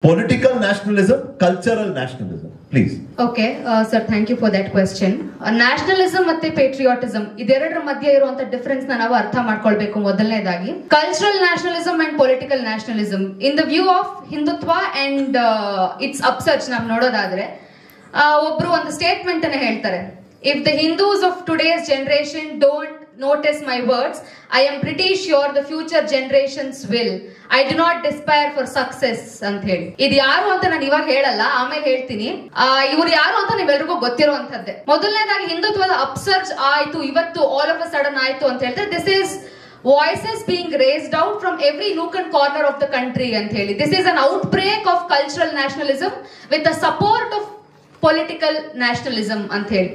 Political nationalism, cultural nationalism, please. Okay, sir, thank you for that question. Nationalism ಮತ್ತೆ patriotism ಇದೆರಡರ ಮಧ್ಯೆ ಇರುವಂತ difference ನಾವು ಅರ್ಥ ಮಾಡ್ಕೊಳ್ಬೇಕು. ಮೊದಲನೇದಾಗಿ cultural nationalism and political nationalism in the view of Hindutva and its upsurge ನಾವು ನೋಡೋದಾದ್ರೆ ಒಬ್ರು ಒಂದು ಸ್ಟೇಟ್ಮೆಂಟ್ ಅನ್ನ ಹೇಳ್ತಾರೆ. If the Hindus of today's generation don't notice my words, I am pretty sure the future generations will. I do not despair for success ಅಂತ ಹೇಳಿ. ಇದು ಯಾರು ಅಂತ ನಾನು ಇವಾಗ ಹೇಳಲ್ಲ, ಆಮೇಲೆ ಹೇಳ್ತೀನಿ. ಇವ್ರು ಯಾರು ಅಂತ ನೀವೆಲ್ರಿಗೂ ಗೊತ್ತಿರುವಂತದ್ದೇ. ಮೊದಲನೇದಾಗಿ ಹಿಂದುತ್ವದ ಅಪ್ಸರ್ಜ್ ಆಯ್ತು ಇವತ್ತು ಆಲ್ ಆಫ್ ಅ ಸಡನ್ ಆಯ್ತು ಅಂತ ಹೇಳ್ತಾರೆ. This is voices being raised out from every nook and corner of the country ಅಂತ ಹೇಳಿ. This is an outbreak of cultural nationalism with the support of political nationalism ಅಂತ ಹೇಳಿ.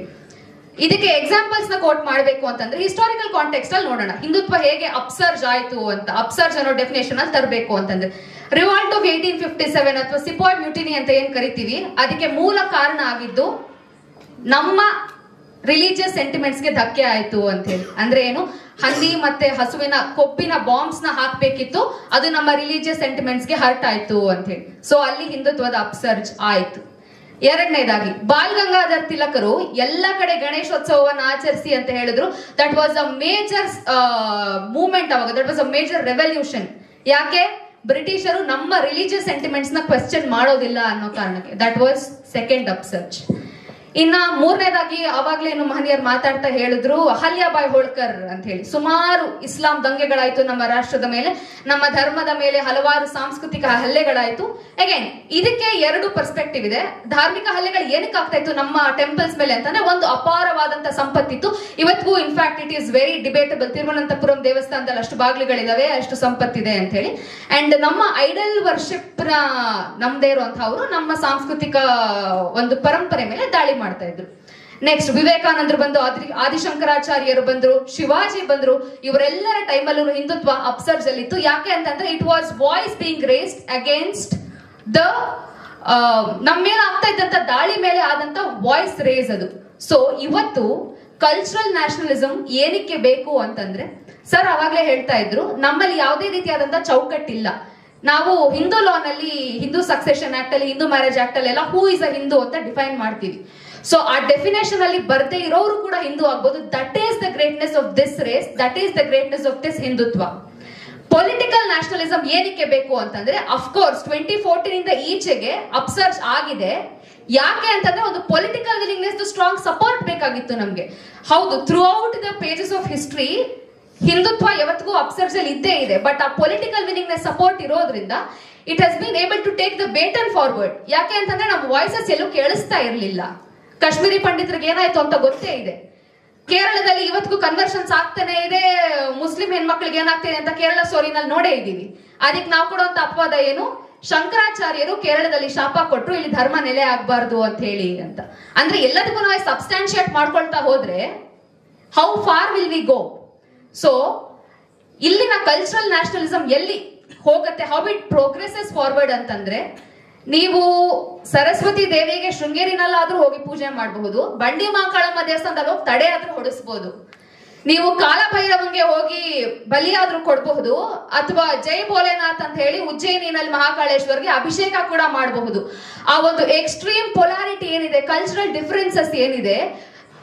ಇದಕ್ಕೆ examples ನ coat ಮಾಡಬೇಕು ಅಂತಂದ್ರೆ ಹಿಸ್ಟಾರಿಕಲ್ ಕಾಂಟೆಕ್ಸ್ಟ್ ಅಲ್ಲಿ ನೋಡೋಣ ಹಿಂದುತ್ವ ಹೇಗೆ ಅಪ್ಸರ್ಜ್ ಆಯ್ತು ಅಂತ. ಅಪ್ಸರ್ಜ್ ಅನ್ನೋ ಡೆಫಿನೇಷನ್ ಅಲ್ಲಿ ತರಬೇಕು ಅಂತಂದ್ರೆ ರಿವಾಲ್ಟ್ ಆಫ್ 1857 ಅಥವಾ ಸಿಪಾಯ್ ಮ್ಯೂಟಿನಿ ಅಂತ ಏನ್ ಕರಿತೀವಿ, ಅದಕ್ಕೆ ಮೂಲ ಕಾರಣ ಆಗಿದ್ದು ನಮ್ಮ ರಿಲಿಜಿಯಸ್ ಸೆಂಟಿಮೆಂಟ್ಸ್ ಗೆ ಧಕ್ಕೆ ಆಯ್ತು ಅಂತ ಹೇಳಿ. ಅಂದ್ರೆ ಏನು, ಹಂದಿ ಮತ್ತೆ ಹಸುವಿನ ಕೊಬ್ಬಿನ ಬಾಂಬ್ಸ್ ನ ಹಾಕ್ಬೇಕಿತ್ತು, ಅದು ನಮ್ಮ ರಿಲಿಜಿಯಸ್ ಸೆಂಟಿಮೆಂಟ್ಸ್ ಗೆ ಹರ್ಟ್ ಆಯ್ತು ಅಂತ ಹೇಳಿ. ಸೊ ಅಲ್ಲಿ ಹಿಂದುತ್ವದ ಅಪ್ಸರ್ಜ್ ಆಯ್ತು. ಎರಡನೇದಾಗಿ ಬಾಲ್ ಗಂಗಾಧರ್ ತಿಲಕರು ಎಲ್ಲ ಕಡೆ ಗಣೇಶೋತ್ಸವವನ್ನು ಆಚರಿಸಿ ಅಂತ ಹೇಳಿದ್ರು. That was a major movement ಅವಾಗ, that was a major revolution. ಯಾಕೆ? ಬ್ರಿಟಿಷರು ನಮ್ಮ ರಿಲಿಜಿಯಸ್ ಸೆಂಟಿಮೆಂಟ್ಸ್ ನ ಕ್ವೆಶ್ಚನ್ ಮಾಡೋದಿಲ್ಲ ಅನ್ನೋ ಕಾರಣಕ್ಕೆ. That was second upsurge. ಇನ್ನ ಮೂರನೇದಾಗಿ ಅವಾಗ್ಲೇನು ಮಹನೀಯರು ಮಾತಾಡ್ತಾ ಹೇಳಿದ್ರು ಅಹಲ್ಯಾಬಾಯಿ ಹೋಳ್ಕರ್ ಅಂತ ಹೇಳಿ. ಸುಮಾರು ಇಸ್ಲಾಂ ದಂಗೆಗಳಾಯ್ತು ನಮ್ಮ ರಾಷ್ಟ್ರದ ಮೇಲೆ, ನಮ್ಮ ಧರ್ಮದ ಮೇಲೆ ಹಲವಾರು ಸಾಂಸ್ಕೃತಿಕ ಹಲ್ಲೆಗಳಾಯ್ತು. ಅಗೇನ್ ಇದಕ್ಕೆ ಎರಡು ಪರ್ಸ್ಪೆಕ್ಟಿವ್ ಇದೆ. ಧಾರ್ಮಿಕ ಹಲ್ಲೆಗಳು ಏನಕ್ಕೆ ಆಗ್ತಾ ಇತ್ತು ನಮ್ಮ ಟೆಂಪಲ್ಸ್ ಮೇಲೆ ಅಂತಂದ್ರೆ, ಒಂದು ಅಪಾರವಾದಂತ ಸಂಪತ್ತಿತ್ತು. ಇವತ್ತಿಗೂ in fact it is very debatable. Thiruvananthapuram ದೇವಸ್ಥಾನದಲ್ಲಿ ಅಷ್ಟು ಬಾಗ್ಲುಗಳಿದಾವೆ, ಅಷ್ಟು ಸಂಪತ್ತಿದೆ ಅಂತ ಹೇಳಿ. ಅಂಡ್ ನಮ್ಮ ಐಡಲ್ ವರ್ಷಿಪ್ ನ ನಮ್ದೇ ಇರುವಂತಹವರು ನಮ್ಮ ಸಾಂಸ್ಕೃತಿಕ ಒಂದು ಪರಂಪರೆ ಮೇಲೆ ದಾಳಿ ಮಾಡ್ತಾ ಇದ್ರು. ನೆಕ್ಸ್ಟ್ ವಿವೇಕಾನಂದರು ಬಂದು, ಆದಿಶಂಕರಾಚಾರ್ಯರು ಬಂದ್ರು, ಶಿವಾಜಿ ಬಂದ್ರು. ಇವರೆಲ್ಲರ ಟೈಮಲ್ಲೂ ಹಿಂದುತ್ವ ಅಪ್ಸರ್ಜ್ ಅಲ್ಲಿ ಇತ್ತು. ಯಾಕೆ ಅಂತಂದ್ರೆ it was voice being raised against the ನಮ್ಮ ಮೇಲೆ ಆಗ್ತಾ ಇದ್ದಂತ ದಾಳಿ ಮೇಲೆ ಆದಂತ ವಾಯ್ಸ್ ರೇಸ್ ಅದು. ಸೊ ಇವತ್ತು ಕಲ್ಚರಲ್ ನ್ಯಾಷನಲಿಸಂ ಏನಕ್ಕೆ ಬೇಕು ಅಂತಂದ್ರೆ, ಸರ್ ಅವಾಗ್ಲೇ ಹೇಳ್ತಾ ಇದ್ರು ನಮ್ಮಲ್ಲಿ ಯಾವುದೇ ರೀತಿಯಾದಂತ ಚೌಕಟ್ಟಿಲ್ಲ. ನಾವು ಹಿಂದೂ ಲಾ ನಲ್ಲಿ, ಹಿಂದೂ ಸಕ್ಸೆಷನ್ ಆಕ್ಟ್ ಅಲ್ಲಿ, ಹಿಂದೂ ಮ್ಯಾರೇಜ್ ಆಕ್ಟ್ ಅಲ್ಲಿ ಎಲ್ಲ ಹೂ ಇಸ್ ಅ ಹಿಂದೂ ಅಂತ ಡಿಫೈನ್ ಮಾಡ್ತೀವಿ. ಸೊ ಆ ಡೆಫಿನೇಷನ್ ಅಲ್ಲಿ ಬರ್ದೇ ಇರೋರು ಕೂಡ ಹಿಂದೂ ಆಗ್ಬೋದು. That is the greatness of this race, that is the greatness of this Hindutva. Political nationalism ಏನಕ್ಕೆ ಬೇಕು ಅಂತಂದ್ರೆ, ಅಫ್ಕೋರ್ಸ್ 2014 ಇಂದ ಈಚೆಗೆ ಅಪ್ಸರ್ಜ್ ಆಗಿದೆ. ಯಾಕೆ ಅಂತಂದ್ರೆ ಒಂದು ಪೊಲಿಟಿಕಲ್ ವಿಲಿಂಗ್ನೆಸ್, ಸ್ಟ್ರಾಂಗ್ ಸಪೋರ್ಟ್ ಬೇಕಾಗಿತ್ತು ನಮ್ಗೆ. ಹೌದು, throughout the pages of history Hindutva ಯಾವತ್ತಿಗೂ ಅಪ್ಸರ್ಜ್ ಅಲ್ಲಿ ಇದ್ದೇ ಇದೆ. ಬಟ್ ಆ ಪೊಲಿಟಿಕಲ್ ವಿಲಿಂಗ್ನೆಸ್ ಸಪೋರ್ಟ್ ಇರೋದ್ರಿಂದ it has been able to take the baton forward. ಯಾಕೆ ಅಂತಂದ್ರೆ ನಮ್ಮ ವಾಯ್ಸಸ್ ಎಲ್ಲೂ ಕೇಳಿಸ್ತಾ ಇರಲಿಲ್ಲ. ಕಾಶ್ಮೀರಿ ಪಂಡಿತರಿಗೆ ಏನಾಯ್ತು ಅಂತ ಗೊತ್ತೇ ಇದೆ. ಕೇರಳದಲ್ಲಿ ಇವತ್ತಿಗೂ ಕನ್ವರ್ಷನ್ಸ್ ಆಗ್ತಾನೆ ಇದೆ. ಮುಸ್ಲಿಂ ಹೆಣ್ಮಕ್ಳಿಗೆ ಏನಾಗ್ತಿದೆ ಅಂತ ಕೇರಳ ಸ್ಟೋರಿನಲ್ಲಿ ನೋಡೇ ಇದೀವಿ. ಅದಕ್ಕೆ ನಾವು ಕೊಡುವಂತ ಅಪವಾದ ಏನು, ಶಂಕರಾಚಾರ್ಯರು ಕೇರಳದಲ್ಲಿ ಶಾಪ ಕೊಟ್ರು ಇಲ್ಲಿ ಧರ್ಮ ನೆಲೆ ಆಗ್ಬಾರ್ದು ಅಂತ ಹೇಳಿ ಅಂತ. ಅಂದ್ರೆ ಎಲ್ಲದಕ್ಕೂ ನಾವು ಸಬ್ಸ್ಟಾನ್ಶಿಯೇಟ್ ಮಾಡ್ಕೊಳ್ತಾ ಹೋದ್ರೆ how far will we go? So ಇಲ್ಲಿನ ಕಲ್ಚರಲ್ ನ್ಯಾಷನಲಿಸಂ ಎಲ್ಲಿ ಹೋಗುತ್ತೆ, ಹೌ ಇಟ್ ಪ್ರೋಗ್ರೆಸಸ್ ಫಾರ್ವರ್ಡ್ ಅಂತಂದ್ರೆ, ನೀವು ಸರಸ್ವತಿ ದೇವಿಗೆ ಶೃಂಗೇರಿನಲ್ಲಾದ್ರೂ ಹೋಗಿ ಪೂಜೆ ಮಾಡಬಹುದು, ಬಂಡಿ ಮಹಾಕಾಳಮ್ಮ ದೇವಸ್ಥಾನದಲ್ಲಿ ಹೋಗಿ ತಡೆ ಆದ್ರೂ ಹೊಡಿಸಬಹುದು, ನೀವು ಕಾಲಭೈರವಂಗೆ ಹೋಗಿ ಬಲಿಯಾದ್ರೂ ಕೊಡಬಹುದು, ಅಥವಾ ಜೈ ಭೋಲೆನಾಥ್ ಅಂತ ಹೇಳಿ ಉಜ್ಜಯಿನಿನಲ್ಲಿ ಮಹಾಕಾಳೇಶ್ವರ್ಗೆ ಅಭಿಷೇಕ ಕೂಡ ಮಾಡಬಹುದು. ಆ ಒಂದು ಎಕ್ಸ್ಟ್ರೀಮ್ ಪೊಲಾರಿಟಿ ಏನಿದೆ, ಕಲ್ಚರಲ್ ಡಿಫರೆನ್ಸಸ್ ಏನಿದೆ,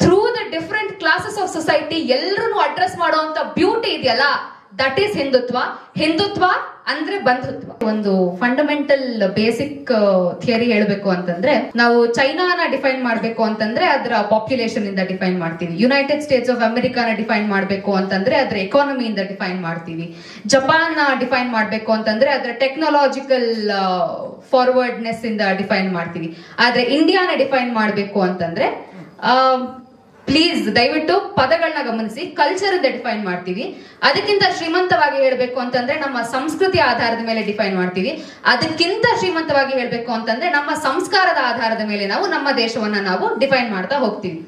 through the different classes of society ಎಲ್ಲರನ್ನು ಅಡ್ರೆಸ್ ಮಾಡುವಂತ ಬ್ಯೂಟಿ ಇದೆಯಲ್ಲ, ದಟ್ ಈಸ್ ಹಿಂದುತ್ವ. ಹಿಂದುತ್ವ ಅಂದ್ರೆ ಬಂಧುತ್ವ. ಒಂದು ಫಂಡಮೆಂಟಲ್ ಬೇಸಿಕ್ ಥಿಯರಿ ಹೇಳಬೇಕು ಅಂತಂದ್ರೆ, ನಾವು ಚೈನಾನ ಡಿಫೈನ್ ಮಾಡಬೇಕು ಅಂತಂದ್ರೆ ಅದರ ಪಾಪ್ಯುಲೇಷನ್ ಇಂದ ಡಿಫೈನ್ ಮಾಡ್ತೀವಿ. ಯುನೈಟೆಡ್ ಸ್ಟೇಟ್ಸ್ ಆಫ್ ಅಮೆರಿಕಾನ ಡಿಫೈನ್ ಮಾಡಬೇಕು ಅಂತಂದ್ರೆ ಅದರ ಎಕಾನಮಿಯಿಂದ ಡಿಫೈನ್ ಮಾಡ್ತೀವಿ. ಜಪಾನ್ ನ ಡಿಫೈನ್ ಮಾಡಬೇಕು ಅಂತಂದ್ರೆ ಅದರ ಟೆಕ್ನಾಲಜಿಕಲ್ ಫಾರ್ವರ್ಡ್ನೆಸ್ ಇಂದ ಡಿಫೈನ್ ಮಾಡ್ತೀವಿ. ಆದ್ರೆ ಇಂಡಿಯಾನ ಡಿಫೈನ್ ಮಾಡಬೇಕು ಅಂತಂದ್ರೆ, ಪ್ಲೀಸ್ ದಯವಿಟ್ಟು ಪದಗಳನ್ನ ಗಮನಿಸಿ, ಕಲ್ಚರ್ ಇಂದ ಡಿಫೈನ್ ಮಾಡ್ತೀವಿ. ಅದಕ್ಕಿಂತ ಶ್ರೀಮಂತವಾಗಿ ಹೇಳ್ಬೇಕು ಅಂತಂದ್ರೆ ನಮ್ಮ ಸಂಸ್ಕೃತಿ ಆಧಾರದ ಮೇಲೆ ಡಿಫೈನ್ ಮಾಡ್ತೀವಿ. ಅದಕ್ಕಿಂತ ಶ್ರೀಮಂತವಾಗಿ ಹೇಳ್ಬೇಕು ಅಂತಂದ್ರೆ ನಮ್ಮ ಸಂಸ್ಕಾರದ ಆಧಾರದ ಮೇಲೆ ನಾವು ನಮ್ಮ ದೇಶವನ್ನ ನಾವು ಡಿಫೈನ್ ಮಾಡ್ತಾ ಹೋಗ್ತೀವಿ.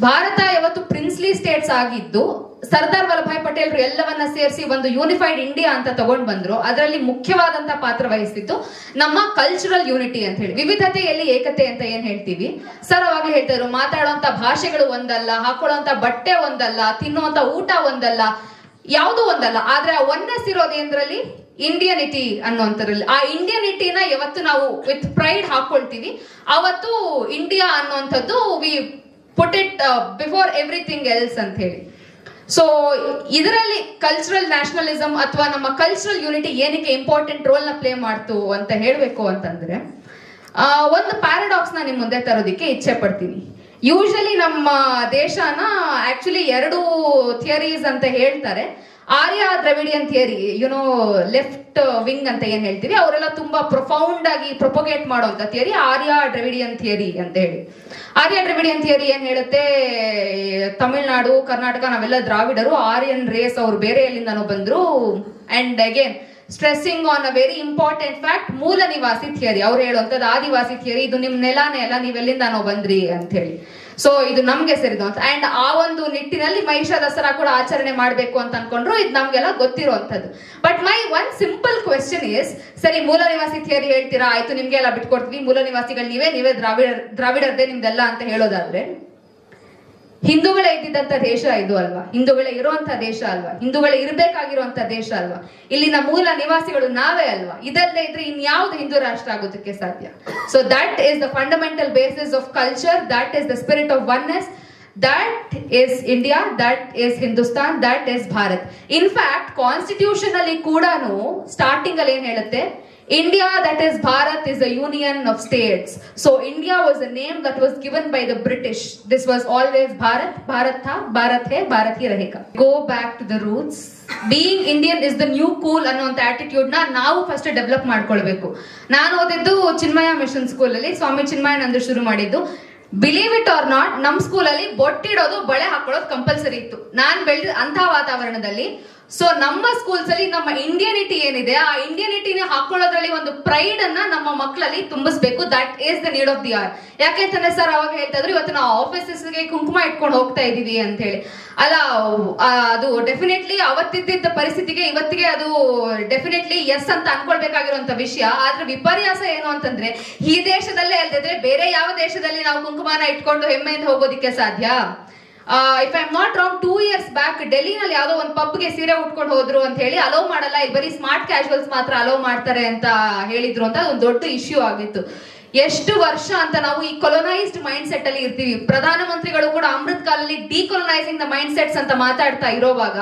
ಭಾರತ ಯಾವತ್ತು ಪ್ರಿನ್ಸ್ಲಿ ಸ್ಟೇಟ್ಸ್ ಆಗಿದ್ದು, ಸರ್ದಾರ್ ವಲ್ಲಭಾಯ್ ಪಟೇಲ್ರು ಎಲ್ಲವನ್ನ ಸೇರಿಸಿ ಒಂದು ಯೂನಿಫೈಡ್ ಇಂಡಿಯಾ ಅಂತ ತಗೊಂಡ್ ಬಂದ್ರು. ಅದರಲ್ಲಿ ಮುಖ್ಯವಾದಂತಹ ಪಾತ್ರ ವಹಿಸಿದ್ದು ನಮ್ಮ ಕಲ್ಚರಲ್ ಯೂನಿಟಿ ಅಂತ ಹೇಳಿ, ವಿವಿಧತೆಯಲ್ಲಿ ಏಕತೆ ಅಂತ ಏನ್ ಹೇಳ್ತೀವಿ. ಸರ್ ಅವಾಗ್ಲೇ ಹೇಳ್ತಾ ಇದ್ರು, ಮಾತಾಡುವಂತ ಭಾಷೆಗಳು ಒಂದಲ್ಲ, ಹಾಕೊಳ್ಳುವಂತ ಬಟ್ಟೆ ಒಂದಲ್ಲ, ತಿನ್ನುವಂತ ಊಟ ಒಂದಲ್ಲ, ಯಾವುದೂ ಒಂದಲ್ಲ. ಆದ್ರೆ ಆ ಒನ್ನೆಸ್ ಇರೋದೇಂದ್ರಲ್ಲಿ, ಇಂಡಿಯನಿಟಿ ಅನ್ನೋಂಥದ್ರಲ್ಲಿ. ಆ ಇಂಡಿಯನಿಟಿನ ಯಾವತ್ತು ನಾವು ವಿತ್ ಪ್ರೈಡ್ ಹಾಕೊಳ್ತೀವಿ, ಅವತ್ತು ಇಂಡಿಯಾ ಅನ್ನೋಂಥದ್ದು we put it before everything else ಅಂತ ಹೇಳಿ. ಸೊ ಇದರಲ್ಲಿ ಕಲ್ಚರಲ್ ನ್ಯಾಷನಲಿಸಮ್ ಅಥವಾ ನಮ್ಮ ಕಲ್ಚರಲ್ ಯೂನಿಟಿ ಏನಕ್ಕೆ ಇಂಪಾರ್ಟೆಂಟ್ ರೋಲ್ ನ ಪ್ಲೇ ಮಾಡ್ತು ಅಂತ ಹೇಳಬೇಕು ಅಂತಂದ್ರೆ, ಒಂದು ಪ್ಯಾರಾಡಾಕ್ಸ್ ನ ನಿಮ್ ಮುಂದೆ ತರೋದಿಕ್ಕೆ ಇಚ್ಛೆ ಪಡ್ತೀನಿ. ಯೂಶಲಿ ನಮ್ಮ ದೇಶನ ಆಕ್ಚುಲಿ 2 ಥಿಯರೀಸ್ ಅಂತ ಹೇಳ್ತಾರೆ. Arya Dravidian theory, you know left wing ಅಂತ ಏನ್ ಹೇಳ್ತೀವಿ, ಅವರೆಲ್ಲ ತುಂಬಾ ಪ್ರೊಫೌಂಡ್ ಆಗಿ ಪ್ರೊಪೋಗೇಟ್ ಮಾಡುವಂತ ಥಿಯರಿ ಆರ್ಯ ದ್ರವಿಡಿಯನ್ ಥಿಯರಿ ಅಂತ ಹೇಳಿ. ಆರ್ಯ ದ್ರವಿಡಿಯನ್ ಥಿಯರಿ ಏನ್ ಹೇಳುತ್ತೆ, ತಮಿಳ್ನಾಡು, ಕರ್ನಾಟಕ ನಾವೆಲ್ಲ ದ್ರಾವಿಡರು, ಆರ್ಯನ್ ರೇಸ್ ಅವ್ರು ಬೇರೆ ಎಲ್ಲಿಂದನೋ ಬಂದ್ರು. And again stressing on a very important fact, ಮೂಲ ನಿವಾಸಿ ಥಿಯರಿ. ಅವ್ರು ಹೇಳುವಂತದ್ದು ಆದಿವಾಸಿ ಥಿಯರಿ, ಇದು ನಿಮ್ ನೆಲಾನೇ ಅಲ್ಲ, ನೀವೆಲ್ಲಿಂದಾನೋ ಬಂದ್ರಿ ಅಂತ ಹೇಳಿ. ಸೊ ಇದು ನಮ್ಗೆ ಸೇರಿದ ಅಂಡ್ ಆ ಒಂದು ನಿಟ್ಟಿನಲ್ಲಿ ಮಹಿಷಾ ದಸರಾ ಕೂಡ ಆಚರಣೆ ಮಾಡ್ಬೇಕು ಅಂತ ಅನ್ಕೊಂಡ್ರು. ಇದು ನಮ್ಗೆಲ್ಲ ಗೊತ್ತಿರುವಂತದ್ದು. But my one simple question is, ಸರಿ ಮೂಲ ನಿವಾಸಿ ಥಿಯರಿ ಹೇಳ್ತೀರಾ, ಆಯ್ತು ನಿಮ್ಗೆಲ್ಲ ಬಿಟ್ಕೊಡ್ತೀವಿ, ಮೂಲ ನಿವಾಸಿಗಳು ನೀವೇ ದ್ರಾವಿಡರ್ದೇ ನಿಮ್ದೆಲ್ಲ ಅಂತ ಹೇಳೋದಾದ್ರೆ, ಹಿಂದೂಗಳೇ ಇದ್ದಿದ್ದಂತ ದೇಶ ಇದು ಅಲ್ವಾ? ಹಿಂದೂಗಳೇ ಇರುವಂತ ದೇಶ ಅಲ್ವಾ? ಹಿಂದೂಗಳೇ ಇರ್ಬೇಕಾಗಿರುವಂತ ದೇಶ ಅಲ್ವಾ? ಇಲ್ಲಿನ ಮೂಲ ನಿವಾಸಿಗಳು ನಾವೇ ಅಲ್ವಾ? ಇದಲ್ಲದೆ ಇದ್ರೆ ಇನ್ಯಾವ್ದು ಹಿಂದೂ ರಾಷ್ಟ್ರ ಆಗೋದಕ್ಕೆ ಸಾಧ್ಯ? So that is the fundamental basis of culture, that is the spirit of oneness, that is India, that is Hindustan, that is Bharat. In fact constitution ಅಲ್ಲಿ ಕೂಡ ಸ್ಟಾರ್ಟಿಂಗ್ ಅಲ್ಲಿ ಏನ್ ಹೇಳುತ್ತೆ, India, that is Bharat, is a union of states. So India was a name that was given by the British. This was always Bharat. Bharat tha, Bharat hai, Bharat hi rahega. Go back to the roots. Being Indian is the new cool ಅನ್ನೋಂಥ attitude ನ ನಾವು first develop ಮಾಡ್ಕೊಳ್ಬೇಕು. ನಾನು ಓದಿದ್ದು ಚಿನ್ಮಯ mission school ಅಲ್ಲಿ, ಸ್ವಾಮಿ ಚಿನ್ಮಯಾನಂದ ಶುರು ಮಾಡಿದ್ದು. Believe it R not, ನಮ್ ಸ್ಕೂಲ್ ಅಲ್ಲಿ ಬೊಟ್ಟಿಡೋದು, ಬಳೆ ಹಾಕೊಳ್ಳೋದು ಕಂಪಲ್ಸರಿ ಇತ್ತು. ನಾನ್ ಬೆಳೆದ ಅಂತ ವಾತಾವರಣದಲ್ಲಿ. ಸೊ ನಮ್ಮ ಸ್ಕೂಲ್ಸ್ ಅಲ್ಲಿ ನಮ್ಮ ಇಂಡಿಯನಿಟಿ ಏನಿದೆ, ಆ ಇಂಡಿಯನಿಟಿನ ಹಾಕೊಳ್ಳೋದ್ರಲ್ಲಿ ಒಂದು ಪ್ರೈಡ್ ಅನ್ನ ನಮ್ಮ ಮಕ್ಕಳಲ್ಲಿ ತುಂಬಿಸ್ಬೇಕು. That is the need of the hour. ಯಾಕೆಂತಂದ್ರೆ ಸರ್ ಅವಾಗ ಹೇಳ್ತಾ ಇದ್ರು, ಇವತ್ತು ನಾವು ಆಫೀಸಸ್ಗೆ ಕುಂಕುಮ ಇಟ್ಕೊಂಡು ಹೋಗ್ತಾ ಇದೀವಿ ಅಂತ ಹೇಳಿ. ಅಲ್ಲ, ಅದು ಡೆಫಿನೆಟ್ಲಿ ಅವತ್ತಿದ್ದ ಪರಿಸ್ಥಿತಿಗೆ ಇವತ್ತಿಗೆ ಅದು ಡೆಫಿನೆಟ್ಲಿ ಎಸ್ ಅಂತ ಅನ್ಕೊಳ್ಬೇಕಾಗಿರುವಂತ ವಿಷಯ. ಆದ್ರೆ ವಿಪರ್ಯಾಸ ಏನು ಅಂತಂದ್ರೆ, ಈ ದೇಶದಲ್ಲೇ ಅಲ್ದಿದ್ರೆ ಬೇರೆ ಯಾವ ದೇಶದಲ್ಲಿ ನಾವು ಕುಂಕುಮನ ಇಟ್ಕೊಂಡು ಹೆಮ್ಮೆಯಿಂದ ಹೋಗೋದಿಕ್ಕೆ ಸಾಧ್ಯ? If I am not wrong, 2 years back ಡೆಲ್ಲಿನಲ್ಲಿ ಯಾವ್ದೋ ಒಂದು ಪಬ್ಗೆ ಸೀರೆ ಉಟ್ಕೊಂಡು ಹೋದ್ರು ಅಂತ ಹೇಳಿ ಅಲೋ ಮಾಡಲ್ಲ, ಇಲ್ಲಿ ಬರೀ ಸ್ಮಾರ್ಟ್ ಕ್ಯಾಶುವಲ್ಸ್ ಮಾತ್ರ ಅಲೋ ಮಾಡ್ತಾರೆ ಅಂತ ಹೇಳಿದ್ರು ಅಂತ ಒಂದು ದೊಡ್ಡ ಇಶ್ಯೂ ಆಗಿತ್ತು. ಎಷ್ಟು ವರ್ಷ ಅಂತ ನಾವು ಈ ಕೊಲೊನೈಸ್ಡ್ ಮೈಂಡ್ ಸೆಟ್ ಅಲ್ಲಿ ಇರ್ತೀವಿ. ಪ್ರಧಾನಮಂತ್ರಿಗಳು ಕೂಡ ಅಮೃತ್ ಕಾಲಲ್ಲಿ ಡಿಕೊಲೊನೈಸಿಂಗ್ ದ ಮೈಂಡ್ ಸೆಟ್ಸ್ ಅಂತ ಮಾತಾಡ್ತಾ ಇರೋವಾಗ,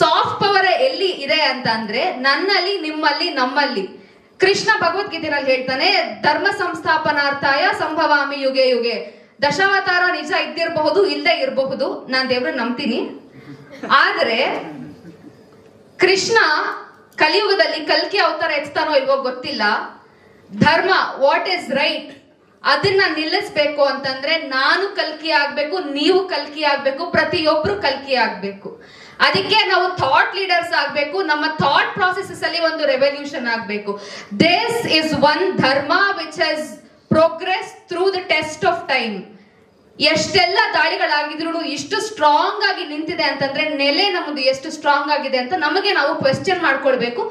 ಸಾಫ್ಟ್ ಪವರ್ ಎಲ್ಲಿ ಇದೆ ಅಂತ ಅಂದ್ರೆ ನನ್ನಲ್ಲಿ, ನಿಮ್ಮಲ್ಲಿ, ನಮ್ಮಲ್ಲಿ. ಕೃಷ್ಣ ಭಗವದ್ಗೀತೆನಲ್ಲಿ ಹೇಳ್ತಾನೆ, ಧರ್ಮ ಸಂಸ್ಥಾಪನಾರ್ಥಾಯ ಸಂಭವಾಮಿ ಯುಗೆ ಯುಗೆ. ದಶಾವತಾರ ನಿಜ ಇದ್ದಿರಬಹುದು, ಇಲ್ಲದೆ ಇರಬಹುದು, ನಾನ್ ದೇವ್ರನ್ನ ನಂಬ್ತೀನಿ. ಆದ್ರೆ ಕೃಷ್ಣ ಕಲಿಯುಗದಲ್ಲಿ ಕಲ್ಕಿ ಅವತಾರ ಎತ್ತಾನೋ ಇಲ್ವೋ ಗೊತ್ತಿಲ್ಲ. ಧರ್ಮ, ವಾಟ್ ಇಸ್ ರೈಟ್, ಅದನ್ನ ನಿಲ್ಲಿಸ್ಬೇಕು ಅಂತಂದ್ರೆ ನಾನು ಕಲ್ಕಿ ಆಗ್ಬೇಕು, ನೀವು ಕಲ್ಕಿ ಆಗ್ಬೇಕು, ಪ್ರತಿಯೊಬ್ರು ಕಲ್ಕಿ ಆಗ್ಬೇಕು. ಅದಕ್ಕೆ ನಾವು ಥಾಟ್ ಲೀಡರ್ಸ್ ಆಗ್ಬೇಕು. ನಮ್ಮ ಥಾಟ್ ಪ್ರಾಸೆಸಸ್ ಅಲ್ಲಿ ಒಂದು ರೆವಲ್ಯೂಷನ್ ಆಗ್ಬೇಕು. ದಿಸ್ ಇಸ್ ಒನ್ ಧರ್ಮ which has progress through the test of time. ಎಷ್ಟೆಲ್ಲ ದಾಳಿಗಳಾಗಿದ್ರು ಇಷ್ಟು ಸ್ಟ್ರಾಂಗ್ ಆಗಿ ನಿಂತಿದೆ ಅಂತಂದ್ರೆ ನೆಲೆ ನಮ್ದು ಎಷ್ಟು ಸ್ಟ್ರಾಂಗ್ ಆಗಿದೆ ಅಂತ ನಮಗೆ ನಾವು ಕ್ವೆಶ್ಚನ್ ಮಾಡ್ಕೊಳ್ಬೇಕು.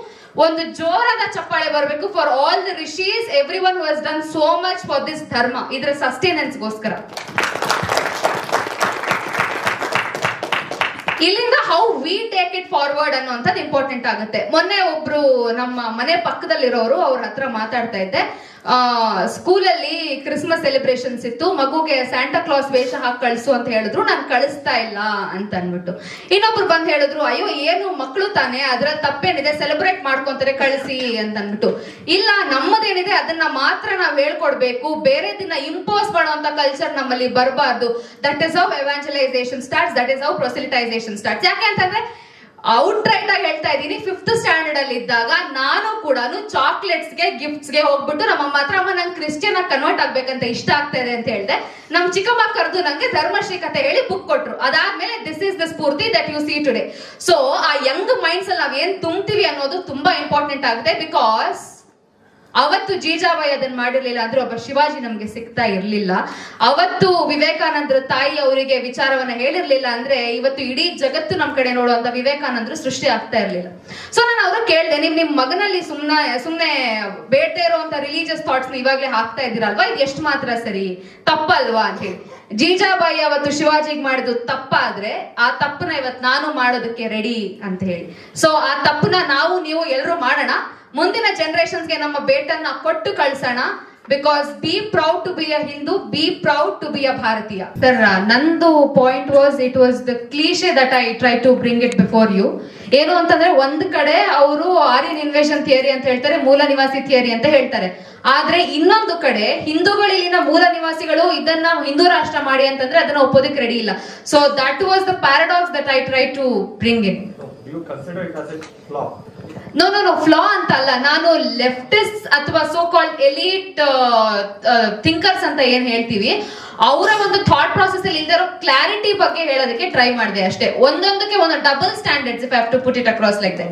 ಒಂದು ಜೋರಾದ ಚಪ್ಪಾಳೆ ಬರಬೇಕು for all the rishis, every one who has done so much for this dharma, ಇದರ ಸಸ್ಟೈನೆನ್ಸ್ ಗೋಸ್ಕರ. ಇಲ್ಲಿಂದ how we take it forward ಅನ್ನೋಂಥದ್ದು ಇಂಪಾರ್ಟೆಂಟ್ ಆಗುತ್ತೆ. ಮೊನ್ನೆ ಒಬ್ರು ನಮ್ಮ ಮನೆ ಪಕ್ಕದಲ್ಲಿರೋರು, ಅವ್ರ ಹತ್ರ ಮಾತಾಡ್ತಾ ಇದ್ದೆ. ಸ್ಕೂಲಲ್ಲಿ ಕ್ರಿಸ್ಮಸ್ ಸೆಲೆಬ್ರೇಷನ್ಸ್ ಇತ್ತು, ಮಗುಗೆ ಸ್ಯಾಂಟಾ ಕ್ಲಾಸ್ ವೇಷ ಹಾಕಿ ಕಳಿಸು ಅಂತ ಹೇಳಿದ್ರು. ನಾನು ಕಳಿಸ್ತಾ ಇಲ್ಲ ಅಂತ ಅನ್ಬಿಟ್ಟು ಇನ್ನೊಬ್ರು ಬಂದ್ ಹೇಳಿದ್ರು, ಅಯ್ಯೋ ಏನು ಮಕ್ಕಳು ತಾನೆ, ಅದ್ರಲ್ಲಿ ತಪ್ಪೇನಿದೆ, ಸೆಲೆಬ್ರೇಟ್ ಮಾಡ್ಕೊಂತಾರೆ, ಕಳಿಸಿ ಅಂತ ಅನ್ಬಿಟ್ಟು. ಇಲ್ಲ, ನಮ್ಮದೇನಿದೆ ಅದನ್ನ ಮಾತ್ರ ನಾವ್ ಹೇಳ್ಕೊಡ್ಬೇಕು, ಬೇರೆ ದಿನ ಇಂಪೋಸ್ ಮಾಡುವಂತ ಕಲ್ಚರ್ ನಮ್ಮಲ್ಲಿ ಬರಬಾರ್ದು. That is how evangelisation starts, that is how proselytisation starts. ಯಾಕೆ ಅಂತಂದ್ರೆ ಔಟ್ ರೈಟ್ ಆಗಿ ಹೇಳ್ತಾ ಇದ್ದೀನಿ, 5th ಸ್ಟ್ಯಾಂಡರ್ಡ್ ಅಲ್ಲಿ ಇದ್ದಾಗ ನಾನು ಕೂಡ ಚಾಕ್ಲೇಟ್ಸ್ಗೆ, ಗಿಫ್ಟ್ಸ್ಗೆ ಹೋಗ್ಬಿಟ್ಟು ನಮ್ಮಮ್ಮ ಹತ್ರ, ಅಮ್ಮ ನಂಗೆ ಕ್ರಿಶ್ಚಿಯನ್ ಆಗಿ ಕನ್ವರ್ಟ್ ಆಗ್ಬೇಕಂತ ಇಷ್ಟ ಆಗ್ತಾ ಇದೆ ಅಂತ ಹೇಳಿದೆ. ನಮ್ ಚಿಕ್ಕಮ್ಮ ಕರೆದು ನಂಗೆ ಧರ್ಮಶ್ರೀ ಕಥೆ ಹೇಳಿ ಬುಕ್ ಕೊಟ್ರು. ಅದಾದ್ಮೇಲೆ this is the Spoorthi that U C today. So ಆ ಯಂಗ್ ಮೈಂಡ್ಸ್ ಅಲ್ಲಿ ನಾವ್ ಏನ್ ತುಂಬ್ತೀವಿ ಅನ್ನೋದು ತುಂಬಾ ಇಂಪಾರ್ಟೆಂಟ್ ಆಗುತ್ತೆ. ಬಿಕಾಸ್ ಅವತ್ತು ಜೀಜಾಬಾಯಿ ಅದನ್ನ ಮಾಡಿರ್ಲಿಲ್ಲ ಅಂದ್ರೆ ಒಬ್ಬ ಶಿವಾಜಿ ನಮ್ಗೆ ಸಿಗ್ತಾ ಇರ್ಲಿಲ್ಲ. ಅವತ್ತು ವಿವೇಕಾನಂದರ ತಾಯಿ ಅವರಿಗೆ ವಿಚಾರವನ್ನ ಹೇಳಿರ್ಲಿಲ್ಲ ಅಂದ್ರೆ ಇವತ್ತು ಇಡೀ ಜಗತ್ತು ನಮ್ ಕಡೆ ನೋಡುವಂತ ವಿವೇಕಾನಂದರು ಸೃಷ್ಟಿ ಆಗ್ತಾ ಇರ್ಲಿಲ್ಲ. ಸೊ ನಾನು ಅವ್ರು ಕೇಳ್ದೆ, ನಿಮ್ ಮಗನಲ್ಲಿ ಸುಮ್ನೆ ಬೇಡದೇ ಇರುವಂತ ರಿಲಿಜಿಯಸ್ ಥಾಟ್ಸ್ ಇವಾಗ್ಲೇ ಹಾಕ್ತಾ ಇದ್ದೀರಲ್ವಾ, ಇದು ಎಷ್ಟು ಮಾತ್ರ ಸರಿ, ತಪ್ಪಲ್ವಾ ಅಂತ ಹೇಳಿ. ಜೀಜಾಬಾಯಿ ಅವತ್ತು ಶಿವಾಜಿಗೆ ಮಾಡಿದ್ದು ತಪ್ಪಾದ್ರೆ ಆ ತಪ್ಪನ ಇವತ್ತು ನಾನು ಮಾಡೋದಕ್ಕೆ ರೆಡಿ ಅಂತ ಹೇಳಿ. ಸೊ ಆ ತಪ್ಪನ ನಾವು ನೀವು ಎಲ್ಲರೂ ಮಾಡೋಣ, ಮುಂದಿನ ಜನರೇಷನ್ಸ್ಗೆ ನಮ್ಮ ಬೇಟನ್ನ ಕೊಟ್ಟು ಕಳ್ಸೋಣ. Because be proud to be a Hindu, be proud to be a Bharatiya. Sir, ನಂದು point was, it was the cliche that I try to bring it before you. ಏನು ಅಂತಂದ್ರೆ, ಒಂದ್ ಕಡೆ ಅವರು ಆರ್ಯನ್ ಇನ್ವೇಷನ್ ಥಿಯರಿ ಅಂತ ಹೇಳ್ತಾರೆ, ಮೂಲ ನಿವಾಸಿ ಥಿಯರಿ ಅಂತ ಹೇಳ್ತಾರೆ. ಆದ್ರೆ ಇನ್ನೊಂದು ಕಡೆ ಹಿಂದೂಗಳು ಇಲ್ಲಿನ ಮೂಲ ನಿವಾಸಿಗಳು ಇದನ್ನ ಹಿಂದೂ ರಾಷ್ಟ್ರ ಮಾಡಿ ಅಂತಂದ್ರೆ ಅದನ್ನ ಒಪ್ಪೋದಕ್ಕೆ ರೆಡಿ ಇಲ್ಲ. So that was the paradox that I try to bring in. No flaw ಅಂತ ಅಲ್ಲ, ನಾನು ಲೆಫ್ಟಿಸ್ಟ್ ಅಥವಾ ಸೋ ಕಾಲ್ಡ್ ಎಲೀಟ್ ಥಿಂಕರ್ಸ್ ಅಂತ ಏನ್ ಹೇಳ್ತೀವಿ, ಅವರ ಒಂದು ಥಾಟ್ ಪ್ರಾಸೆಸ್ ಅಲ್ಲಿ ಇಲ್ದಿರೋ ಕ್ಲಾರಿಟಿ ಬಗ್ಗೆ ಹೇಳೋದಕ್ಕೆ ಟ್ರೈ ಮಾಡಿದೆ ಅಷ್ಟೇ. ಒಂದೊಂದಕ್ಕೆ ಒಂದು double standards, if I have to put it across like that.